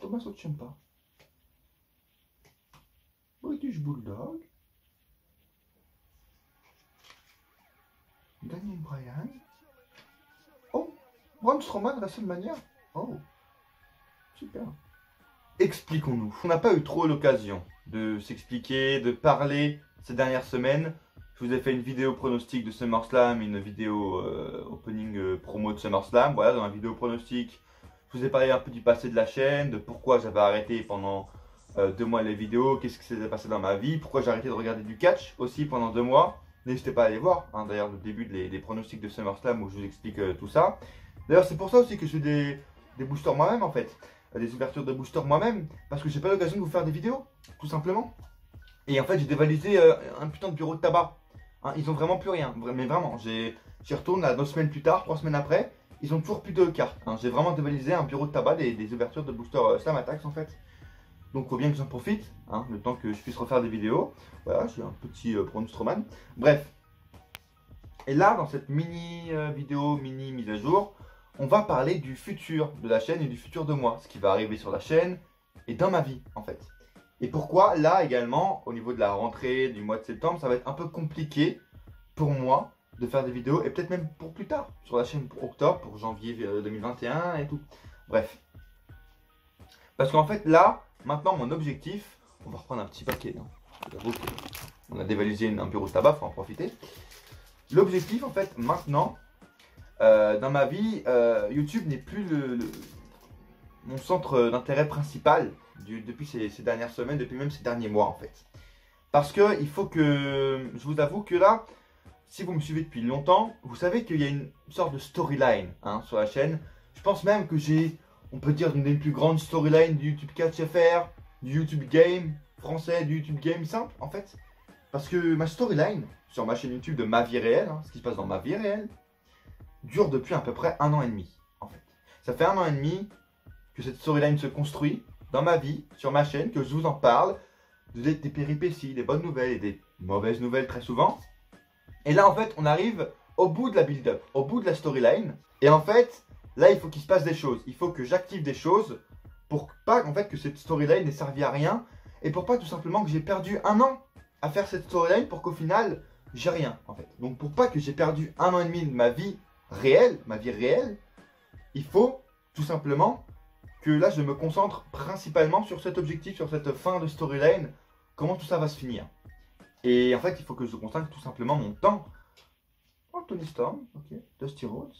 Thomas Ochempa. British Bulldog. Daniel Bryan. Oh, Braun Strowman, WrestleMania. Oh, super. Expliquons-nous. On n'a pas eu trop l'occasion de s'expliquer, de parler ces dernières semaines. Je vous ai fait une vidéo pronostic de SummerSlam, une vidéo opening promo de SummerSlam. Voilà, dans la vidéo pronostic, je vous ai parlé un peu du passé de la chaîne, de pourquoi j'avais arrêté pendant 2 mois les vidéos, qu'est-ce qui s'est passé dans ma vie, pourquoi j'ai arrêté de regarder du catch aussi pendant 2 mois. N'hésitez pas à aller voir, hein, d'ailleurs, le début des pronostics de SummerSlam où je vous explique tout ça. D'ailleurs, c'est pour ça aussi que je fais des boosters moi-même en fait, des ouvertures de boosters moi-même, parce que j'ai pas l'occasion de vous faire des vidéos, tout simplement. Et en fait, j'ai dévalisé un putain de bureau de tabac. Hein, ils ont vraiment plus rien, mais vraiment, j'y retourne là 2 semaines plus tard, 3 semaines après, ils ont toujours plus de cartes. Hein. J'ai vraiment dévalisé un bureau de tabac, des ouvertures de boosters Slam Attacks en fait. Donc il faut bien que j'en profite, hein, le temps que je puisse refaire des vidéos. Voilà, j'ai un petit Braun Strowman. Bref. Et là, dans cette mini vidéo, mini mise à jour, on va parler du futur de la chaîne et du futur de moi. Ce qui va arriver sur la chaîne et dans ma vie, en fait. Et pourquoi, là également, au niveau de la rentrée du mois de septembre, ça va être un peu compliqué pour moi de faire des vidéos. Et peut-être même pour plus tard, sur la chaîne pour octobre, pour janvier 2021 et tout. Bref. Parce qu'en fait, là, maintenant, mon objectif, on va reprendre un petit paquet. Hein. On a dévalisé un bureau de tabac, il faut en profiter. L'objectif, en fait, maintenant, dans ma vie, YouTube n'est plus mon centre d'intérêt principal depuis ces dernières semaines, depuis même ces derniers mois, en fait. Parce que il faut que, je vous avoue que là, si vous me suivez depuis longtemps, vous savez qu'il y a une sorte de storyline hein, sur la chaîne. Je pense même que j'ai, on peut dire, une des plus grandes storylines du YouTube Catch FR, du YouTube Game français, du YouTube Game simple, en fait. Parce que ma storyline, sur ma chaîne YouTube de ma vie réelle, hein, ce qui se passe dans ma vie réelle, dure depuis à peu près 1 an et demi, en fait. Ça fait 1 an et demi que cette storyline se construit dans ma vie, sur ma chaîne, que je vous en parle, des péripéties, des bonnes nouvelles et des mauvaises nouvelles très souvent. Et là, en fait, on arrive au bout de la build-up, au bout de la storyline. Et en fait, là, il faut qu'il se passe des choses. Il faut que j'active des choses pour pas, en fait, que cette storyline n'ait servi à rien. Et pour pas tout simplement que j'ai perdu 1 an à faire cette storyline pour qu'au final, j'ai rien, en fait. Donc, pour pas que j'ai perdu 1 an et demi de ma vie réelle, il faut tout simplement que là, je me concentre principalement sur cet objectif, sur cette fin de storyline, comment tout ça va se finir. Et en fait, il faut que je consacre tout simplement mon temps. Oh, Tony Storm, ok. Dusty Rhodes,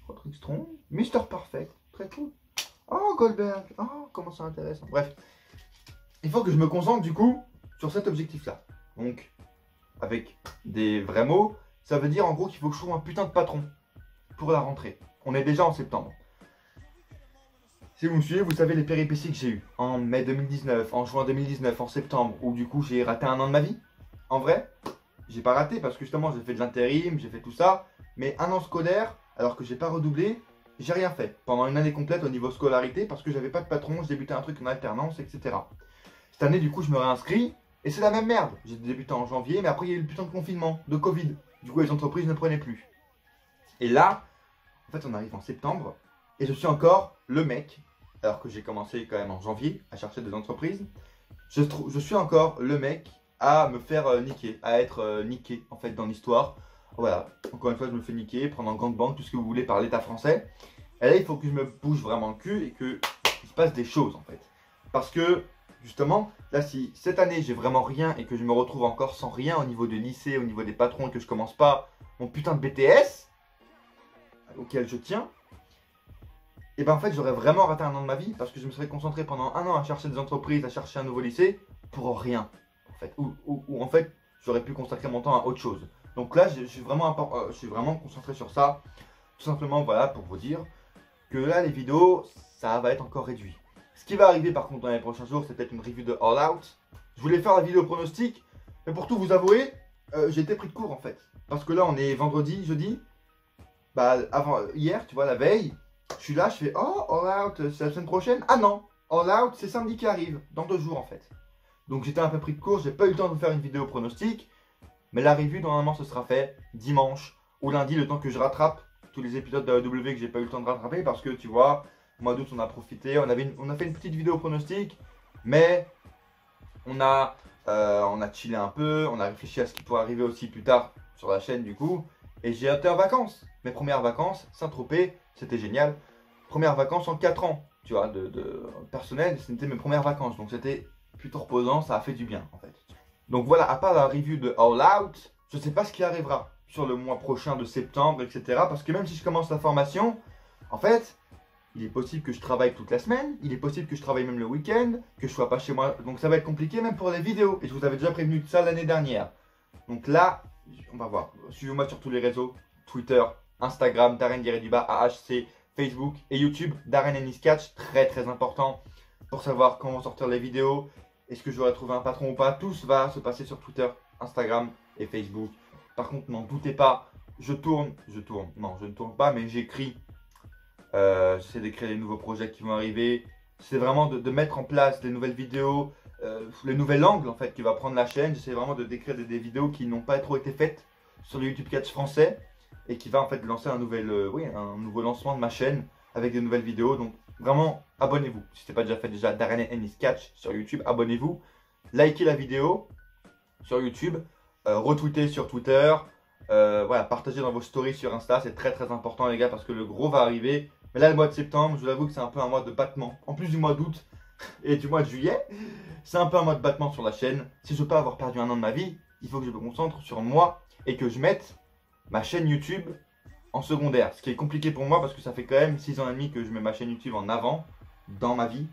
Roderick Strong, Mr. Perfect, très cool. Oh, Goldberg, oh, comment c'est intéressant. Bref, il faut que je me concentre du coup sur cet objectif-là. Donc, avec des vrais mots, ça veut dire en gros qu'il faut que je trouve un putain de patron pour la rentrée. On est déjà en septembre. Si vous me suivez, vous savez les péripéties que j'ai eues en mai 2019, en juin 2019, en septembre, où du coup j'ai raté 1 an de ma vie. En vrai, j'ai pas raté parce que justement j'ai fait de l'intérim, j'ai fait tout ça, mais 1 an scolaire, alors que j'ai pas redoublé, j'ai rien fait pendant une année complète au niveau scolarité parce que j'avais pas de patron, je débutais un truc en alternance, etc. Cette année, du coup, je me réinscris et c'est la même merde. J'ai débuté en janvier, mais après il y a eu le putain de confinement, de Covid. Du coup, les entreprises ne prenaient plus. Et là, en fait, on arrive en septembre et je suis encore le mec, alors que j'ai commencé quand même en janvier à chercher des entreprises. Je suis encore le mec à me faire niquer, à être niqué en fait dans l'histoire. Voilà, encore une fois je me fais niquer, prendre en grande banque, tout ce que vous voulez par l'État français. Et là il faut que je me bouge vraiment le cul et qu'il se passe des choses en fait. Parce que justement, là si cette année j'ai vraiment rien et que je me retrouve encore sans rien au niveau du lycée, au niveau des patrons, et que je commence pas mon putain de BTS, auquel je tiens, et ben en fait j'aurais vraiment raté 1 an de ma vie parce que je me serais concentré pendant 1 an à chercher des entreprises, à chercher un nouveau lycée pour rien en fait. Ou en fait j'aurais pu consacrer mon temps à autre chose. Donc là je suis vraiment concentré sur ça. Tout simplement voilà pour vous dire que là les vidéos ça va être encore réduit. Ce qui va arriver par contre dans les prochains jours c'est peut-être une review de All Out. Je voulais faire la vidéo pronostic mais pour tout vous avouer j'ai été pris de court en fait. Parce que là on est vendredi, jeudi. Bah avant hier tu vois la veille. Je suis là, je fais oh, All Out, c'est la semaine prochaine. Ah non, All Out, c'est samedi qui arrive, dans 2 jours en fait. Donc j'étais un peu pris de court, j'ai pas eu le temps de vous faire une vidéo pronostic. Mais la review, normalement, ce sera fait dimanche ou lundi, le temps que je rattrape tous les épisodes de AEW que j'ai pas eu le temps de rattraper. Parce que tu vois, Au mois d'août, on a profité. On a fait une petite vidéo pronostic, mais on a chillé un peu. On a réfléchi à ce qui pourrait arriver aussi plus tard sur la chaîne du coup. Et j'ai été en vacances. Mes premières vacances, Saint-Tropez, c'était génial. Premières vacances en 4 ans, tu vois, de personnel. C'était mes premières vacances. Donc c'était plutôt reposant, ça a fait du bien en fait. Donc voilà, à part la review de All Out, je ne sais pas ce qui arrivera sur le mois prochain de septembre, etc. Parce que même si je commence la formation, en fait, il est possible que je travaille toute la semaine, il est possible que je travaille même le week-end, que je sois pas chez moi. Donc ça va être compliqué même pour les vidéos. Et je vous avais déjà prévenu de ça l'année dernière. Donc là, on va voir. Suivez-moi sur tous les réseaux, Twitter, Instagram, Darren-du-bas, AHC, Facebook et YouTube, Darren Ennis Catch, très très important pour savoir comment sortir les vidéos. Est-ce que j'aurai trouvé un patron ou pas? Tout va se passer sur Twitter, Instagram et Facebook. Par contre, n'en doutez pas, non, je ne tourne pas, mais j'écris. J'essaie d'écrire les nouveaux projets qui vont arriver. C'est vraiment de mettre en place des nouvelles vidéos, les nouvel angles en fait qui va prendre la chaîne. J'essaie vraiment de d'écrire des vidéos qui n'ont pas trop été faites sur le YouTube Catch français et qui va en fait lancer un nouveau lancement de ma chaîne avec des nouvelles vidéos. Donc vraiment, abonnez-vous. Si ce n'est pas déjà fait, déjà Darren Ennis Catch sur YouTube, abonnez-vous. Likez la vidéo sur YouTube, retweetez sur Twitter, voilà, partagez dans vos stories sur Insta. C'est très très important les gars parce que le gros va arriver. Mais là, le mois de septembre, je vous avoue que c'est un peu un mois de battement. En plus du mois d'août et du mois de juillet, c'est un peu un mois de battement sur la chaîne. Si je veux pas avoir perdu un an de ma vie, il faut que je me concentre sur moi et que je mette ma chaîne YouTube en secondaire. Ce qui est compliqué pour moi parce que ça fait quand même 6 ans et demi que je mets ma chaîne YouTube en avant dans ma vie.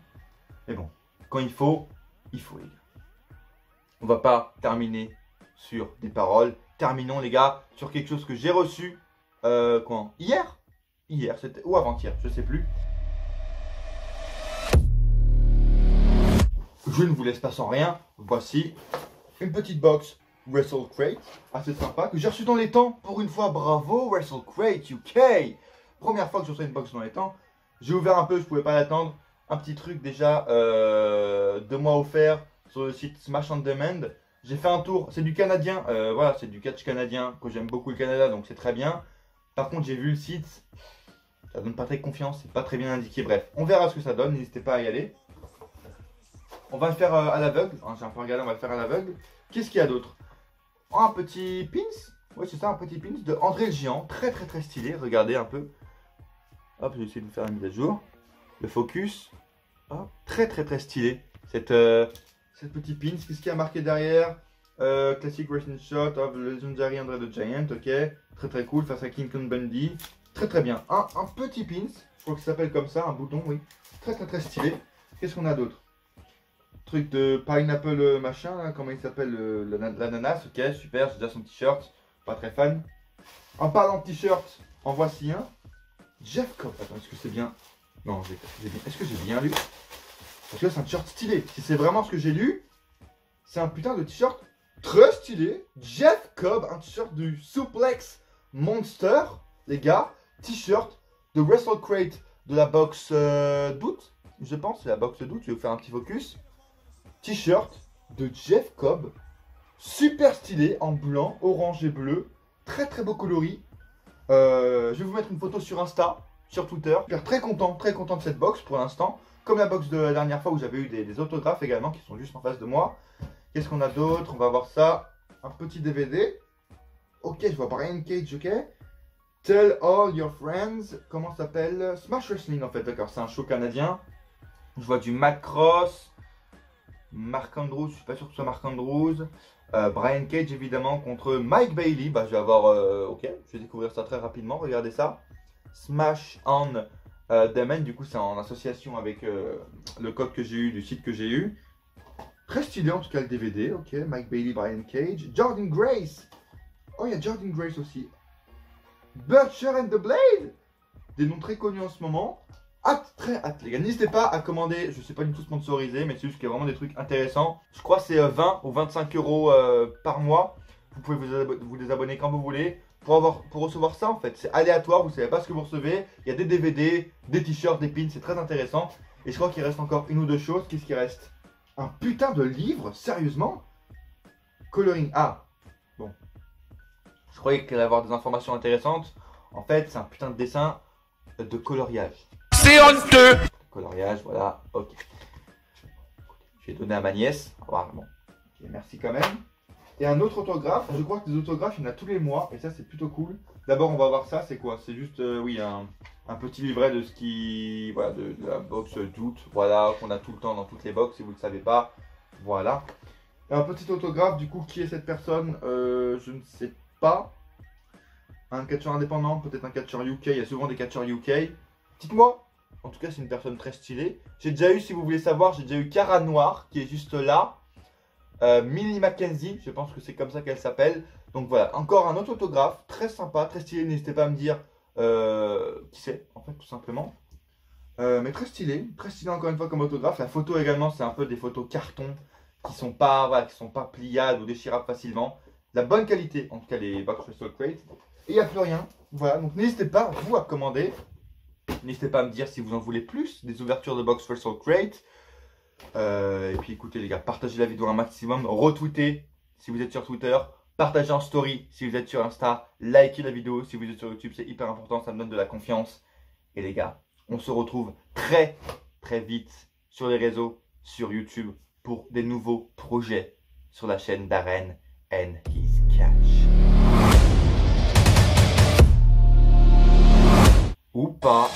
Mais bon, quand il faut les gars. On va pas terminer sur des paroles. Terminons les gars sur quelque chose que j'ai reçu quand Hier, c'était ou avant-hier, je sais plus. Je ne vous laisse pas sans rien. Voici une petite box WrestleCrate, assez sympa, que j'ai reçue dans les temps. Pour une fois, bravo WrestleCrate UK. Première fois que je reçois une box dans les temps. J'ai ouvert un peu, je pouvais pas l'attendre. Un petit truc déjà 2 mois offert sur le site Smash on Demand. J'ai fait un tour, c'est du canadien, voilà, c'est du catch canadien, que j'aime beaucoup le Canada, donc c'est très bien. Par contre, j'ai vu le site, ça donne pas très confiance, c'est pas très bien indiqué. Bref, on verra ce que ça donne, n'hésitez pas à y aller. On va le faire à l'aveugle, hein, j'ai un peu regardé, on va le faire à l'aveugle. Qu'est-ce qu'il y a d'autre? Un petit pins, oui c'est ça, un petit pins de André le Géant, très très très stylé, regardez un peu. Hop, je vais essayer de vous faire une mise à jour. Le focus, hop, très très très stylé. Cette petit pins, qu'est-ce qu'il y a marqué derrière? Classic Wrestling Shot of Legendary Andre the Giant, ok. Très très cool, face à King Kong Bundy. Très très bien. Un petit pins, je crois que ça s'appelle comme ça, un bouton, oui. Très très très stylé. Qu'est-ce qu'on a d'autre? Truc de pineapple machin, là, comment il s'appelle? L'ananas, ok, super, j'ai déjà son t-shirt. Pas très fan. En parlant de t-shirt, en voici un. Jeff Cobb. Attends, est-ce que c'est bien? Non, est-ce que j'ai bien lu? Parce que là, c'est un t-shirt stylé. Si c'est vraiment ce que j'ai lu, c'est un putain de t-shirt très stylé. Jeff Cobb, un t-shirt du Suplex Monster, les gars. T-shirt de WrestleCrate de la box d'août, je pense. C'est la box d'août, je vais vous faire un petit focus. T-shirt de Jeff Cobb. Super stylé, en blanc, orange et bleu. Très très beau coloris. Je vais vous mettre une photo sur Insta, sur Twitter. Je suis très content de cette box pour l'instant. Comme la box de la dernière fois où j'avais eu des autographes également qui sont juste en face de moi. Qu'est-ce qu'on a d'autre? On va voir ça. Un petit DVD. Ok, je vois Brian Cage, ok. Tell all your friends. Comment ça s'appelle? Smash Wrestling en fait, d'accord. C'est un show canadien. Je vois du Matt Cross. Mark Andrews, je suis pas sûr que ce soit Mark Andrews. Brian Cage évidemment contre Mike Bailey. Bah je vais avoir. Ok, je vais découvrir ça très rapidement. Regardez ça. Smash on Demand, du coup c'est en association avec le code que j'ai eu, du site que j'ai eu. Très stylé en tout cas le DVD. Ok, Mike Bailey, Brian Cage. Jordan Grace. Oh, il y a Jordan Grace aussi. Butcher and the Blade. Des noms très connus en ce moment. Très hâte les gars, n'hésitez pas à commander, je sais pas du tout sponsorisé, mais c'est juste qu'il y a vraiment des trucs intéressants. Je crois que c'est 20 ou 25 euros par mois. Vous pouvez vous désabonner quand vous voulez pour recevoir ça en fait. C'est aléatoire, vous savez pas ce que vous recevez. Il y a des DVD, des t-shirts, des pins, c'est très intéressant. Et je crois qu'il reste encore une ou deux choses. Qu'est-ce qui reste? Un putain de livre, sérieusement? Coloring, ah, bon. Je croyais qu'il allait avoir des informations intéressantes. En fait, c'est un putain de dessin de coloriage. c'est honteux. Coloriage, voilà, ok. Je vais donner à ma nièce. Voilà, bon. Ok, merci quand même. Et un autre autographe, je crois que des autographes, il y en a tous les mois, et ça c'est plutôt cool. D'abord on va voir ça, c'est quoi? C'est juste, oui, un petit livret de ce qui, voilà, de la box d'août, voilà, qu'on a tout le temps dans toutes les box, si vous ne le savez pas, voilà. Et un petit autographe, du coup, qui est cette personne? Je ne sais pas. Un catcheur indépendant, peut-être un catcheur UK, il y a souvent des catcheurs UK. Dites-moi, en tout cas c'est une personne très stylée. J'ai déjà eu, si vous voulez savoir, j'ai déjà eu Cara Noir, qui est juste là. Millie Mackenzie, je pense que c'est comme ça qu'elle s'appelle. Donc voilà, encore un autre autographe, très sympa, très stylé. N'hésitez pas à me dire qui c'est, en fait, tout simplement. Mais très stylé encore une fois comme autographe. La photo également, c'est un peu des photos carton qui sont pas, voilà, qui sont pas pliables ou déchirables facilement. La bonne qualité, en tout cas les Box Crystal Crate. Et il n'y a plus rien. Voilà, donc n'hésitez pas, vous, à commander. N'hésitez pas à me dire si vous en voulez plus, des ouvertures de Box Crystal Crate. Et puis écoutez les gars, partagez la vidéo un maximum, retweetez si vous êtes sur Twitter, partagez en story si vous êtes sur Insta, likez la vidéo si vous êtes sur YouTube, c'est hyper important, ça me donne de la confiance. Et les gars, on se retrouve très vite sur les réseaux, sur YouTube, pour des nouveaux projets sur la chaîne Darren and His Catch. Ou pas.